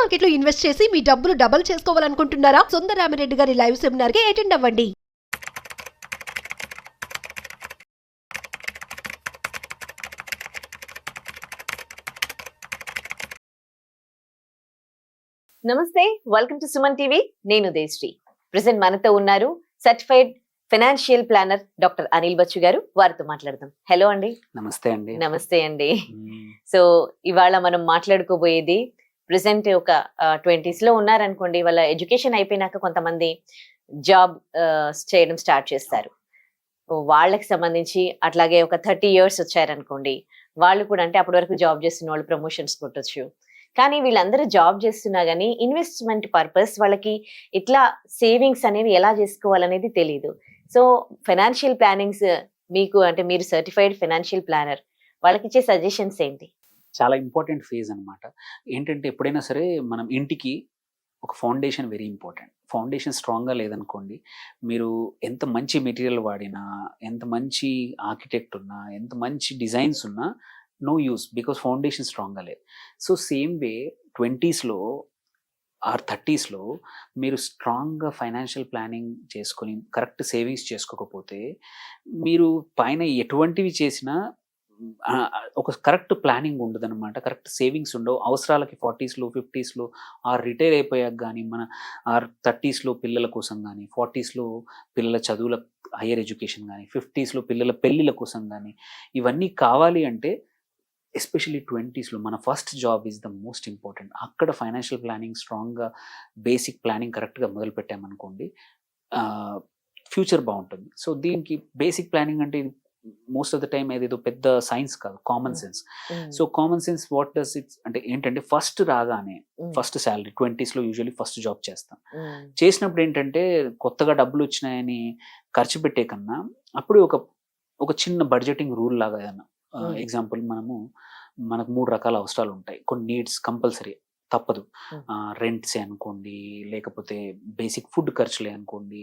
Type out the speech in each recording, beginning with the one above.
Market లో invest చేసి మీ డబ్బులు డబుల్ చేసుకోవాలనుకుంటున్నారా? సుందరరామిరెడ్డి గారి లైవ్ సెమినార్ కి అటెండ్ అవ్వండి. నమస్తే, వెల్కమ్ టు సుమన్ టీవీ. నేను దేశ్రీ. ప్రెసెంట్ మనతో ఉన్నారు certified financial planner doctor Anil Bachchu గారు. వారితో మాట్లాడదాం. హలో అండి. నమస్తే అండి. నమస్తే అండి. సో ఇవాళ మనం మాట్లాడుకోబోయేది ప్రెసెంట్ ఒక 20s లో ఉన్నారనుకోండి, వాళ్ళ ఎడ్యుకేషన్ అయిపోయినాక కొంతమంది జాబ్ చేయడం స్టార్ట్ చేస్తారు. వాళ్ళకి సంబంధించి అట్లాగే ఒక 30 years వచ్చారనుకోండి, వాళ్ళు కూడా అంటే అప్పటి వరకు జాబ్ చేస్తున్న వాళ్ళు ప్రమోషన్స్ కొట్టొచ్చు. కానీ వీళ్ళందరూ జాబ్ చేస్తున్నా గానీ ఇన్వెస్ట్మెంట్ పర్పస్ వాళ్ళకి ఇట్లా సేవింగ్స్ అనేవి ఎలా చేసుకోవాలనేది తెలియదు. సో ఫైనాన్షియల్ ప్లానింగ్స్ మీకు అంటే మీరు సర్టిఫైడ్ ఫైనాన్షియల్ ప్లానర్, వాళ్ళకి ఇచ్చే సజెషన్స్ ఏంటి? చాలా ఇంపార్టెంట్ ఫేజ్ అనమాట. ఏంటంటే ఎప్పుడైనా సరే మనం ఇంటికి ఒక ఫౌండేషన్ వెరీ ఇంపార్టెంట్. ఫౌండేషన్ స్ట్రాంగ్గా లేదనుకోండి, మీరు ఎంత మంచి మెటీరియల్ వాడినా, ఎంత మంచి ఆర్కిటెక్ట్ ఉన్నా, ఎంత మంచి డిజైన్స్ ఉన్నా నో యూస్, బికాస్ ఫౌండేషన్ స్ట్రాంగ్గా లేదు. సో సేమ్ వే 20sలో ఆర్ 30sలో మీరు స్ట్రాంగ్గా ఫైనాన్షియల్ ప్లానింగ్ చేసుకొని కరెక్ట్ సేవింగ్స్ చేసుకోకపోతే మీరు పైన ఎటువంటివి చేసినా ఒక కరెక్ట్ ప్లానింగ్ ఉండదన్నమాట. కరెక్ట్ సేవింగ్స్ ఉండవు. అవసరాలకి 40sలో 50sలో ఆర్ రిటైర్ అయిపోయాక కానీ మన ఆర్ 30sలో పిల్లల కోసం కానీ, 40sలో పిల్లల చదువుల హయ్యర్ ఎడ్యుకేషన్ కానీ, 50sలో పిల్లల పెళ్ళిళ్ళ కోసం కానీ, ఇవన్నీ కావాలి అంటే ఎస్పెషల్లీ 20sలో మన first job is the most important. అక్కడ ఫైనాన్షియల్ ప్లానింగ్ స్ట్రాంగ్గా బేసిక్ ప్లానింగ్ కరెక్ట్గా మొదలు పెట్టామనుకోండి, ఫ్యూచర్ బాగుంటుంది. సో దీనికి బేసిక్ ప్లానింగ్ అంటే మోస్ట్ ఆఫ్ ద టైం ఏదేదో పెద్ద సైన్స్ కాదు, common sense. So common sense what does its అంటే ఏంటంటే, ఫస్ట్ రాగానే ఫస్ట్ శాలరీ 20sలో యూజువల్లీ ఫస్ట్ జాబ్ చేస్తాం. చేసినప్పుడు ఏంటంటే కొత్తగా డబ్బులు వచ్చినాయని ఖర్చు పెట్టే కన్నా అప్పుడు ఒక చిన్న బడ్జెటింగ్ రూల్ లాగా ఏదన్నా, ఎగ్జాంపుల్ మనకు 3 రకాల అవసరాలు ఉంటాయి. కొన్ని నీడ్స్ కంపల్సరీ తప్పదు. రెంట్సే అనుకోండి, లేకపోతే బేసిక్ ఫుడ్ ఖర్చులే అనుకోండి,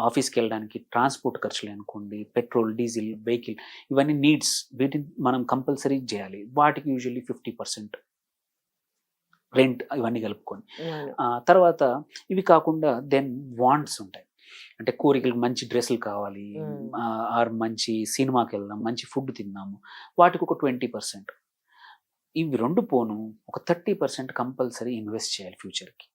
ఆఫీస్కి వెళ్ళడానికి ట్రాన్స్పోర్ట్ ఖర్చులే అనుకోండి, పెట్రోల్, డీజిల్, వెహికల్, ఇవన్నీ నీడ్స్. వీటిని మనం కంపల్సరీ చేయాలి. వాటికి యూజువల్లీ 50% రెంట్, ఇవన్నీ కలుపుకొని. తర్వాత ఇవి కాకుండా దెన్ వాంట్స్ ఉంటాయి. అంటే కోరికలకు మంచి డ్రెస్సులు కావాలి, ఆర్ మంచి సినిమాకి వెళ్దాం, మంచి ఫుడ్ తిందాము, వాటికి ఒక 20%. ఇవి రెండు పోను ఒక 30% కంపల్సరీ ఇన్వెస్ట్ చేయాలి ఫ్యూచర్కి.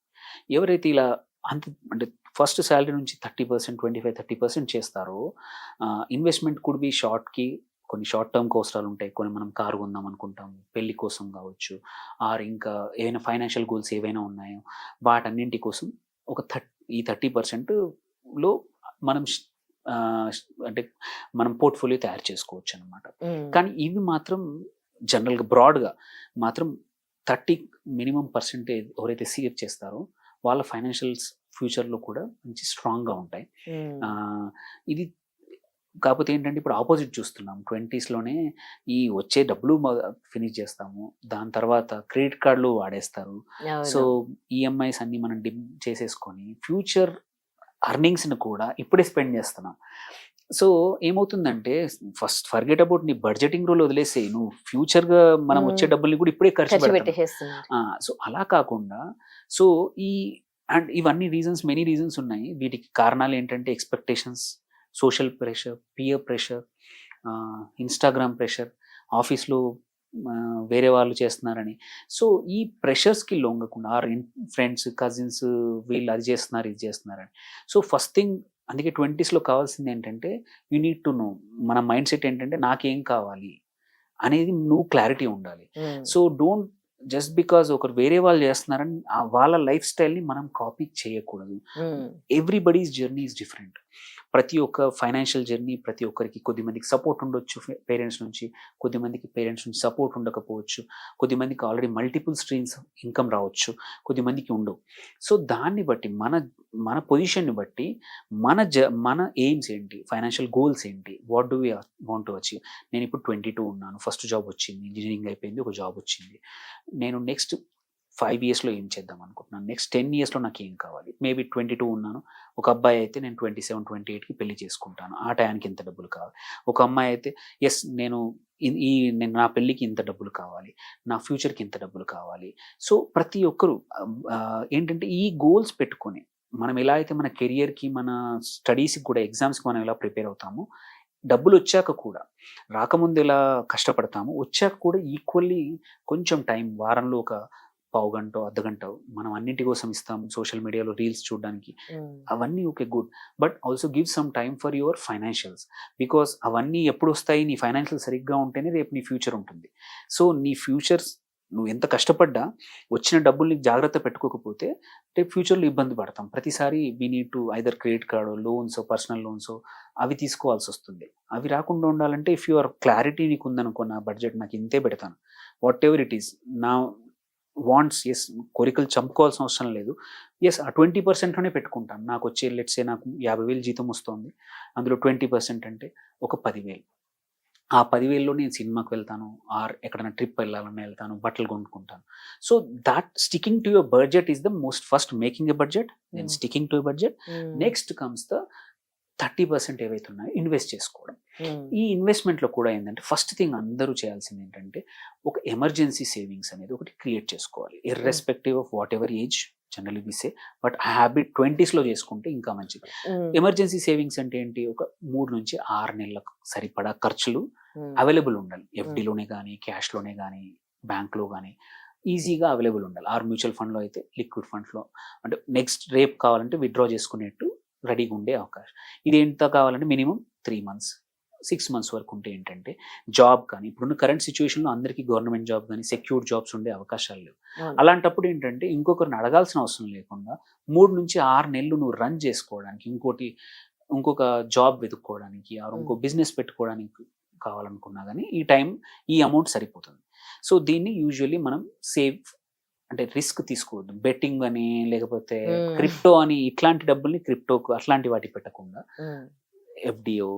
ఎవరైతే ఇలా అంటే ఫస్ట్ శాలరీ నుంచి 30%, 25-30% చేస్తారో, ఇన్వెస్ట్మెంట్ కుడ్ బి షార్ట్కి, కొన్ని షార్ట్ టర్మ్కి అవసరాలు ఉంటాయి, కొన్ని మనం కారు కొందాం అనుకుంటాము, పెళ్లి కోసం కావచ్చు, ఆర్ ఇంకా ఏమైనా ఫైనాన్షియల్ గోల్స్ ఏవైనా ఉన్నాయో వాటన్నింటి కోసం ఈ 30%లో మనం అంటే మనం పోర్ట్ఫోలియో తయారు చేసుకోవచ్చు అనమాట. కానీ ఇవి మాత్రం జనరల్గా బ్రాడ్గా మాత్రం 30 మినిమం పర్సెంటేజ్ ఎవరైతే సేవ్ చేస్తారో వాళ్ళ ఫైనాన్షియల్స్ ఫ్యూచర్లో కూడా మంచి స్ట్రాంగ్గా ఉంటాయి. ఇది కాకపోతే ఏంటంటే ఇప్పుడు ఆపోజిట్ చూస్తున్నాం. 20sలోనే ఈ వచ్చే డబ్బులు ఫినిష్ చేస్తాము, దాని తర్వాత క్రెడిట్ కార్డులు వాడేస్తారు. సో ఈఎంఐస్ అన్ని మనం డిమ్ చేసేసుకొని ఫ్యూచర్ అర్నింగ్స్ని కూడా ఇప్పుడే స్పెండ్ చేస్తున్నాం. సో ఏమవుతుందంటే, ఫస్ట్ ఫర్గెట్ అబౌట్ నీ బడ్జెటింగ్ రూల్ వదిలేసి నువ్వు ఫ్యూచర్గా మనం వచ్చే డబ్బుల్ని కూడా ఇప్పుడే ఖర్చు పెట్టేస్తున్నాం. సో అలా కాకుండా, సో అండ్ ఇవన్నీ రీజన్స్, మెనీ రీజన్స్ ఉన్నాయి. వీటికి కారణాలు ఏంటంటే expectations, social pressure, peer pressure, Instagram pressure, ఆఫీస్లో వేరే వాళ్ళు చేస్తున్నారని. సో ఈ ప్రెషర్స్కి లొంగకుండా, ఆర్ ఫ్రెండ్స్, కజిన్స్ వీళ్ళు అది చేస్తున్నారు, ఇది చేస్తున్నారని. సో ఫస్ట్ థింగ్ అందుకే 20sలో కావాల్సింది ఏంటంటే, యూ నీడ్ టు నో. మన మైండ్ సెట్ ఏంటంటే నాకేం కావాలి అనేది నువ్వు క్లారిటీ ఉండాలి. సో డోంట్ జస్ట్ బికాజ్ ఒకరు వేరే వాళ్ళు చేస్తున్నారని వాళ్ళ లైఫ్ స్టైల్ని మనం కాపీ చేయకూడదు. Everybody's journey is different. ప్రతి ఒక్క ఫైనాన్షియల్ జర్నీ ప్రతి ఒక్కరికి, కొద్దిమందికి సపోర్ట్ ఉండొచ్చు పేరెంట్స్ నుంచి, కొద్దిమందికి పేరెంట్స్ నుంచి సపోర్ట్ ఉండకపోవచ్చు, కొద్దిమందికి ఆల్రెడీ మల్టిపుల్ స్ట్రీమ్స్ ఇన్కమ్ రావచ్చు, కొద్దిమందికి ఉండవు. సో దాన్ని బట్టి మన పొజిషన్ని బట్టి మన ఎయిమ్స్ ఏంటి, ఫైనాన్షియల్ గోల్స్ ఏంటి, what do we want to achieve. నేను ఇప్పుడు 22 ఉన్నాను, ఫస్ట్ జాబ్ వచ్చింది, ఇంజనీరింగ్ అయిపోయింది, ఒక జాబ్ వచ్చింది. నేను నెక్స్ట్ 5 yearsలో ఏం చేద్దాం అనుకుంటున్నాను, నెక్స్ట్ 10 yearsలో నాకు ఏం కావాలి. మేబీ 22 ఉన్నాను, ఒక అబ్బాయి అయితే నేను 27-28కి పెళ్లి చేసుకుంటాను, ఆ టయానికి ఎంత డబ్బులు కావాలి. ఒక అమ్మాయి అయితే ఎస్ నేను నేను నా పెళ్ళికి ఇంత డబ్బులు కావాలి, నా ఫ్యూచర్కి ఇంత డబ్బులు కావాలి. సో ప్రతి ఒక్కరు ఏంటంటే ఈ గోల్స్ పెట్టుకొని మనం ఎలా అయితే మన కెరియర్కి, మన స్టడీస్కి కూడా, ఎగ్జామ్స్కి మనం ఎలా ప్రిపేర్ అవుతామో, డబ్బులు వచ్చాక కూడా, రాకముందు ఎలా కష్టపడతామో వచ్చాక కూడా ఈక్వల్లీ కొంచెం టైం, వారంలో ఒక పావు గంట, అర్ధగంట మనం అన్నింటి కోసం ఇస్తాం. సోషల్ మీడియాలో రీల్స్ చూడడానికి, అవన్నీ okay good, but also give some time for your financials. Because అవన్నీ ఎప్పుడు వస్తాయి, నీ ఫైనాన్షియల్ సరిగ్గా ఉంటేనే రేపు నీ ఫ్యూచర్ ఉంటుంది. సో నీ ఫ్యూచర్స్, నువ్వు ఎంత కష్టపడ్డా వచ్చిన డబ్బుల్ని జాగ్రత్త పెట్టుకోకపోతే రేపు ఫ్యూచర్లో ఇబ్బంది పడతాం. ప్రతిసారి we need to either credit card, loans, personal loans అవి తీసుకోవాల్సి వస్తుంది. అవి రాకుండా ఉండాలంటే ఇఫ్ యువర్ క్లారిటీ నీకు ఉందనుకో, నా బడ్జెట్ నాకు ఇంతే పెడతాను, వాట్ ఎవర్ ఇట్ ఈస్, నా వాంట్స్, ఎస్ కోరికలు చంపుకోవాల్సిన అవసరం లేదు, ఎస్ ఆ 20%లోనే పెట్టుకుంటాను. నాకు వచ్చే లెట్సే నాకు 50,000 జీతం వస్తుంది, అందులో 20% అంటే ఒక 10,000. ఆ 10,000లో నేను సినిమాకి వెళ్తాను, ఆర్ ఎక్కడైనా ట్రిప్ వెళ్ళాలని వెళ్తాను, బట్టలు కొనుక్కుంటాను. So that sticking to your budget is the most first, making a budget, then sticking to a budget. Next comes the 30% ఏవైతే ఉన్నాయో ఇన్వెస్ట్ చేసుకోవడం. ఈ ఇన్వెస్ట్మెంట్లో కూడా ఏంటంటే ఫస్ట్ థింగ్ అందరూ చేయాల్సింది ఏంటంటే ఒక ఎమర్జెన్సీ సేవింగ్స్ అనేది ఒకటి క్రియేట్ చేసుకోవాలి, irrespective of whatever age. Generally we say, but ఆ హ్యాబిట్ 20sలో చేసుకుంటే ఇంకా మంచిది. ఎమర్జెన్సీ సేవింగ్స్ అంటే ఏంటి, ఒక 3 నుంచి 6 నెలలకు సరిపడా ఖర్చులు అవైలబుల్ ఉండాలి. ఎఫ్డీలోనే కానీ, క్యాష్లోనే కానీ, బ్యాంక్లో కానీ ఈజీగా అవైలబుల్ ఉండాలి. ఆర్ మ్యూచువల్ ఫండ్లో అయితే లిక్విడ్ ఫండ్స్లో, అంటే నెక్స్ట్ రేపు కావాలంటే విత్డ్రా చేసుకునేట్టు రెడీగా ఉండే అవకాశం. ఇది ఎంత కావాలంటే మినిమం 3 months, 6 months వరకు ఉంటే ఏంటంటే జాబ్ కానీ, ఇప్పుడున్న కరెంట్ సిచ్యువేషన్లో అందరికీ గవర్నమెంట్ జాబ్ కానీ, సెక్యూర్డ్ జాబ్స్ ఉండే అవకాశాలు లేవు. అలాంటప్పుడు ఏంటంటే ఇంకొకరిని అడగాల్సిన అవసరం లేకుండా 3 నుంచి 6 నెలలు నువ్వు రన్ చేసుకోవడానికి, ఇంకొక జాబ్ వెతుక్కోవడానికి, ఇంకో బిజినెస్ పెట్టుకోవడానికి కావాలనుకున్నా కానీ ఈ అమౌంట్ సరిపోతుంది. సో దీన్ని యూజువల్లీ మనం సేవ్, అంటే రిస్క్ తీసుకోవద్దు, బెట్టింగ్ అని లేకపోతే క్రిప్టో అని, ఇట్లాంటి డబ్బుల్ని క్రిప్టోకు అట్లాంటి వాటికి పెట్టకుండా ఎఫ్డిఓ,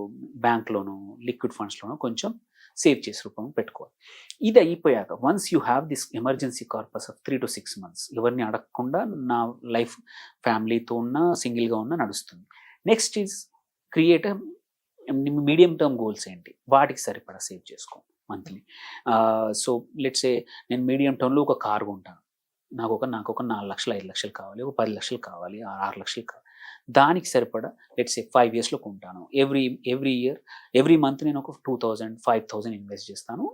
బ్యాంక్లోనో, లిక్విడ్ ఫండ్స్లోనో కొంచెం సేవ్ చేసే రూపంలో పెట్టుకోవాలి. ఇది అయిపోయాక once you have this emergency corpus of 3 to 6 months, ఎవరిని అడగకుండా నా లైఫ్ ఫ్యామిలీతో ఉన్నా, సింగిల్గా ఉన్నా నడుస్తుంది. Next is create medium term goals ఏంటి, వాటికి సరిపడా సేవ్ చేసుకో మంత్లీ. సో లెట్స్ సే నేను మీడియం టర్మ్లో ఒక కారు కొంటాను, నాకు ఒక 4 లక్షలు 5 లక్షలు కావాలి, ఒక 10 లక్షలు కావాలి, 6 లక్షలు కావాలి, దానికి సరిపడా లెట్స్ సే 5 yearsలో కొంటాను. ఎవ్రీ మంత్ నేను ఒక 2,000, 5,000 ఇన్వెస్ట్ చేస్తాను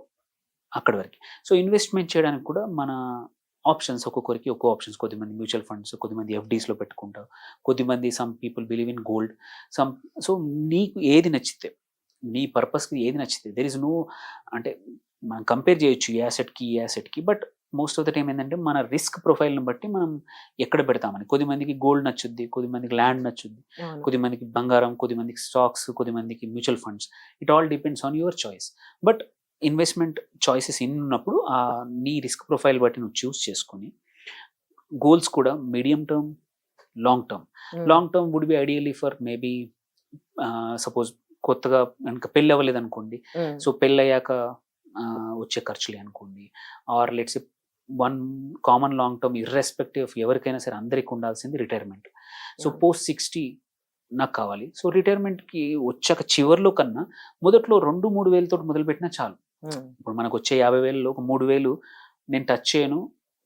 అక్కడి వరకు. సో ఇన్వెస్ట్మెంట్ చేయడానికి కూడా మన ఆప్షన్స్, ఒక్కొక్కరికి ఒక్కో ఆప్షన్స్. కొద్దిమంది మ్యూచువల్ ఫండ్స్, కొద్దిమంది ఎఫ్డీస్లో పెట్టుకుంటారు, కొద్దిమంది some people believe in gold. So నీకు ఏది నచ్చితే, నీ పర్పస్కి ఏది నచ్చితే, దెర్ ఇస్ నో, అంటే మనం కంపేర్ చేయొచ్చు ఈ యాసెట్కి, but most of the time ఏంటంటే మన రిస్క్ ప్రొఫైల్ని బట్టి మనం ఎక్కడ పెడతామని. కొద్దిమందికి గోల్డ్ నచ్చుద్ది, కొద్దిమందికి ల్యాండ్ నచ్చుద్ది, కొద్దిమందికి బంగారం, కొద్దిమందికి స్టాక్స్, కొద్దిమందికి mutual funds. It all depends on your choice. But investment choices ఉన్నప్పుడు నీ రిస్క్ ప్రొఫైల్ బట్టి నువ్వు చూస్ చేసుకొని, గోల్స్ కూడా medium term, long term would be ideally for maybe suppose కొత్తగా ఇంకా పెళ్ళి అవ్వలేదు అనుకోండి, సో పెళ్ళి అయ్యాక వచ్చే ఖర్చులే అనుకోండి, are let's one common long term irrespective of ఎవరికైనా సరే అందరికి ఉండాల్సింది రిటైర్మెంట్. సో పోస్ట్ 60 నాకు కావాలి. సో రిటైర్మెంట్కి వచ్చాక చివరిలో కన్నా మొదట్లో 2-3 వేలతో మొదలుపెట్టినా చాలు. ఇప్పుడు మనకు వచ్చే 50,000లో ఒక 3,000 నేను టచ్ చేయను,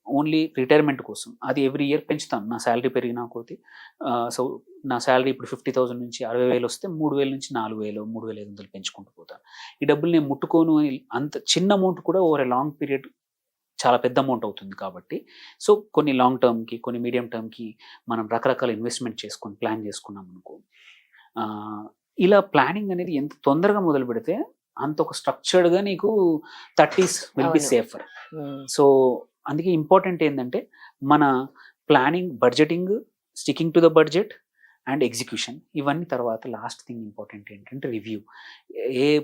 ఓన్లీ రిటైర్మెంట్ కోసం. అది ఎవ్రీ ఇయర్ పెంచుతాను నా శాలరీ పెరిగినా కొద్ది. సో నా శాలరీ ఇప్పుడు 50,000 నుంచి 60,000 వస్తే 3,000 నుంచి 4,000, 3,500 పెంచుకుంటూ పోతాను. ఈ డబ్బులు నేను ముట్టుకోను అని, అంత చిన్న అమౌంట్ కూడా ఓవర్ ఎ లాంగ్ పీరియడ్ చాలా పెద్ద అమౌంట్ అవుతుంది కాబట్టి, సో కొన్ని లాంగ్ టర్మ్కి, కొన్ని మీడియం టర్మ్కి మనం రకరకాల ఇన్వెస్ట్మెంట్ చేసుకొని ప్లాన్ చేసుకున్నాం అనుకో, ఇలా ప్లానింగ్ అనేది ఎంత తొందరగా మొదలు పెడితే అంత ఒక స్ట్రక్చర్డ్గా నీకు 30s will be safer. So అందుకే ఇంపార్టెంట్ ఏంటంటే మన planning, budgeting, sticking to the budget and execution, ఇవన్నీ తర్వాత. లాస్ట్ థింగ్ ఇంపార్టెంట్ ఏంటంటే రివ్యూ.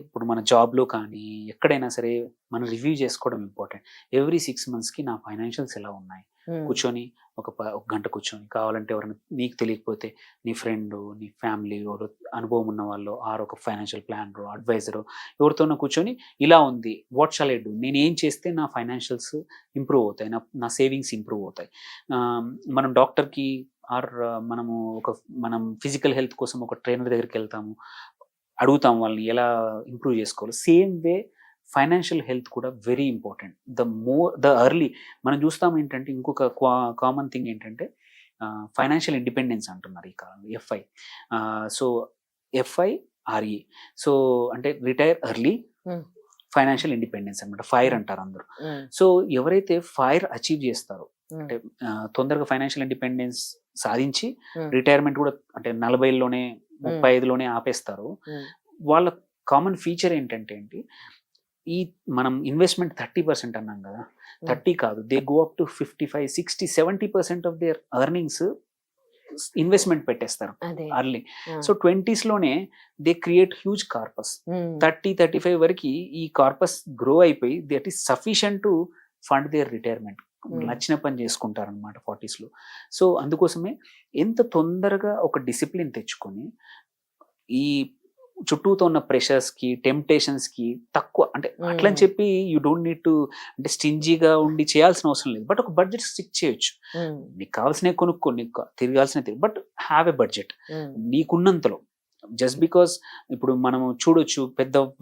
ఇప్పుడు మన జాబ్లో కానీ ఎక్కడైనా సరే మనం రివ్యూ చేసుకోవడం ఇంపార్టెంట్. ఎవ్రీ 6 monthsకి నా ఫైనాన్షియల్స్ ఎలా ఉన్నాయి కూర్చొని ఒక గంట కూర్చొని, కావాలంటే ఎవరైనా నీకు తెలియకపోతే నీ ఫ్రెండ్, నీ ఫ్యామిలీ, ఎవరు అనుభవం ఉన్న వాళ్ళు, ఆర్ ఒక ఫైనాన్షియల్ ప్లానర్, అడ్వైజర్, ఎవరితోనో కూర్చొని ఇలా ఉంది, వాట్ షాల్ ఐ డూ, నేను ఏం చేస్తే నా ఫైనాన్షియల్స్ ఇంప్రూవ్ అవుతాయి, నా సేవింగ్స్ ఇంప్రూవ్ అవుతాయి. మనం డాక్టర్కి ఆర్ మనం ఫిజికల్ హెల్త్ కోసం ఒక ట్రైనర్ దగ్గరికి వెళ్తాము, అడుగుతాం వాళ్ళని ఎలా ఇంప్రూవ్ చేసుకోవాలి. సేమ్ వే ఫైనాన్షియల్ హెల్త్ కూడా వెరీ ఇంపార్టెంట్. ద ఎర్లీ మనం చూస్తాం ఏంటంటే ఇంకొక కామన్ థింగ్ ఏంటంటే ఫైనాన్షియల్ ఇండిపెండెన్స్ అంటున్నారు ఈ కాలంలో, ఎఫ్ఐ. సో FIRE, సో అంటే retire early, Hmm. Financial independence అనమాట, ఫైర్ అంటారు అందరూ. ఉమ్, సో ఎవరైతే ఫైర్ అచీవ్ చేస్తారో, ఉమ్, అంటే తొందరగా ఫైనాన్షియల్ ఇండిపెండెన్స్ సాధించి Hmm. రిటైర్మెంట్ కూడా అంటే 40లోనే 35లోనే ఆపేస్తారు, ఉమ్, వాళ్ళ కామన్ ఫీచర్ ఏంటంటే ఈ మనం ఇన్వెస్ట్మెంట్ 30% అన్నాం కదా, 30 కాదు, they go up to 55, 60, 70% of their earnings investment పెట్టేస్తారు అదే. అర్లీ. ఆ, సో 20sలోనే they create huge corpus. Um, 30-35 వరకు ఈ కార్పస్ గ్రో అయిపోయి that is sufficient to fund their retirement. నచ్చిన పని చేసుకుంటారనమాట 40sలో. సో అందుకోసమే ఎంత తొందరగా ఒక డిసిప్లిన్ తెచ్చుకొని ఈ చుట్టూతో ఉన్న ప్రెషర్స్కి టెంప్టేషన్స్కి తక్కువ, అంటే అట్లని చెప్పి యూ డోంట్ నీడ్ టు అంటే స్టింజీగా ఉండి చేయాల్సిన అవసరం లేదు, బట్ ఒక బడ్జెట్ స్టిక్ చేయొచ్చు. ఉమ్, నీకు కావాల్సినవి కొనుక్కో, నీకు తిరగాల్సిన but have a budget um, నీకున్నంతలో. జస్ట్ బికాస్ ఇప్పుడు మనం చూడొచ్చు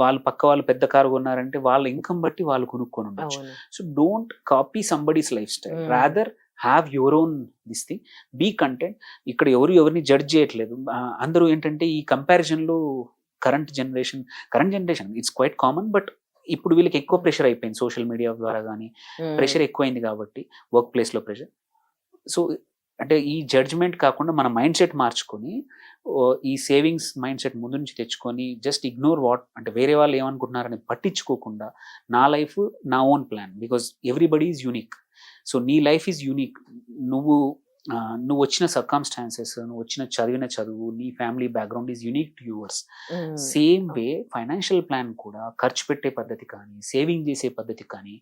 వాళ్ళు పక్క వాళ్ళు పెద్ద కారు కొన్నారంటే వాళ్ళ ఇన్కమ్ బట్టి వాళ్ళు కొనుక్కొని ఉండొచ్చు. అవును. So don't copy somebody's lifestyle, Mm. Rather have your own this thing, be content. ఇక్కడ ఎవరిని జడ్జ్ చేయట్లేదు. అందరూ ఏంటంటే ఈ కంపారిజన్లో current generation it's quite common, but ఇప్పుడు వీళ్ళకి ఎక్కువ ప్రెషర్ అయిపోయింది సోషల్ మీడియా ద్వారా కానీ, ఉమ్, ప్రెషర్ ఎక్కువైంది కాబట్టి వర్క్ ప్లేస్లో ప్రెషర్. సో అంటే ఈ జడ్జ్మెంట్ కాకుండా మన మైండ్ సెట్ మార్చుకొని ఈ సేవింగ్స్ మైండ్ సెట్ ముందు నుంచి తెచ్చుకొని జస్ట్ ఇగ్నోర్ అంటే వేరే వాళ్ళు ఏమనుకుంటున్నారని పట్టించుకోకుండా నా లైఫ్ నా own plan, because everybody is unique. So నీ లైఫ్ ఈజ్ యూనిక్. నువ్వు వచ్చిన సర్కమ్స్టాన్సెస్, నువ్వు వచ్చిన చదివిన చదువు, నీ family background is unique to yours. Um, same way financial plan కూడా ఖర్చు పెట్టే పద్ధతి కానీ సేవింగ్ చేసే పద్ధతి కానీ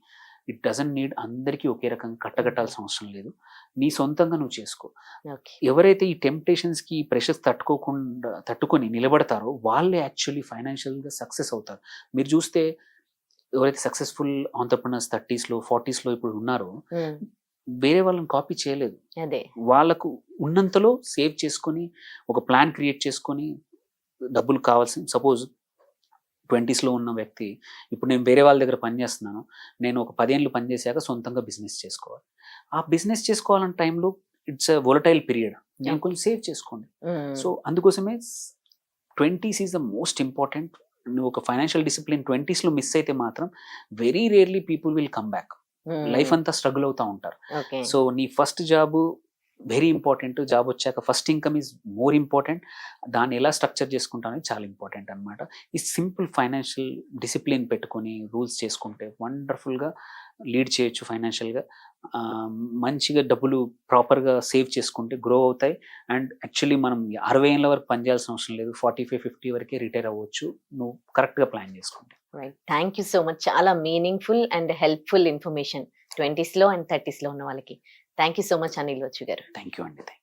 ఇట్ డజంట్ నీడ్ అందరికీ ఒకే రకంగా కట్టగట్టాల్సిన అవసరం లేదు. నీ సొంతంగా నువ్వు చేసుకో. ఓకే. ఎవరైతే ఈ టెంప్టేషన్స్కి ఈ ప్రెషర్స్ తట్టుకొని నిలబడతారో వాళ్ళే యాక్చువల్లీ ఫైనాన్షియల్గా సక్సెస్ అవుతారు. మీరు చూస్తే ఎవరైతే సక్సెస్ఫుల్ ఆంటర్‌ప్రెన్యూర్స్ 30sలో 40sలో ఇప్పుడు ఉన్నారో ఉమ్, వేరే వాళ్ళని కాపీ చేయలేదు. అదే. వాళ్ళకు ఉన్నంతలో సేవ్ చేసుకొని ఒక ప్లాన్ క్రియేట్ చేసుకొని డబ్బులు కావాల్సిన, సపోజ్ 20sలో ఉన్న వ్యక్తి ఇప్పుడు నేను వేరే వాళ్ళ దగ్గర పనిచేస్తున్నాను, నేను ఒక 10 ఏళ్ళు పనిచేసాక సొంతంగా బిజినెస్ చేసుకోవాలి. ఆ బిజినెస్ చేసుకోవాలన్న టైంలో ఇట్స్ ఎ వోలటైల్ పీరియడ్, నేను కొంచెం సేవ్ చేసుకోండి. ఉమ్, సో అందుకోసమే 20s is the most important. నువ్వు ఒక ఫైనాన్షియల్ డిసిప్లిన్ 20sలో మిస్ అయితే మాత్రం very rarely people will come back. Um, life అంతా స్ట్రగుల్ అవుతూ ఉంటారు. ఓకే. సో నీ first job very important, job వచ్చాక first income is more important. దాన్ని ఎలా స్ట్రక్చర్ చేసుకుంటా అనేది చాలా ఇంపార్టెంట్ అనమాట. ఈ సింపుల్ ఫైనాన్షియల్ డిసిప్లిన్ పెట్టుకొని రూల్స్ చేసుకుంటే వండర్ఫుల్గా లీడ్ చేయొచ్చు ఫైనాన్షియల్గా. మంచిగా డబ్బులు ప్రాపర్గా సేవ్ చేసుకుంటే గ్రో అవుతాయి. అండ్ యాక్చువల్లీ మనం 60 ఏళ్ళ వరకు పనిచేయాల్సిన అవసరం లేదు, 45-50 వరకే రిటైర్ అవ్వచ్చు నువ్వు కరెక్ట్గా ప్లాన్ చేసుకుంటే. Right. Thank you so much. చాలా మీనింగ్ఫుల్ అండ్ హెల్ప్ఫుల్ ఇన్ఫర్మేషన్ 20sలో అండ్ 30sలో ఉన్న వాళ్ళకి. Thank you so much Anil వచ్చు గారు. థ్యాంక్ యూ అండి.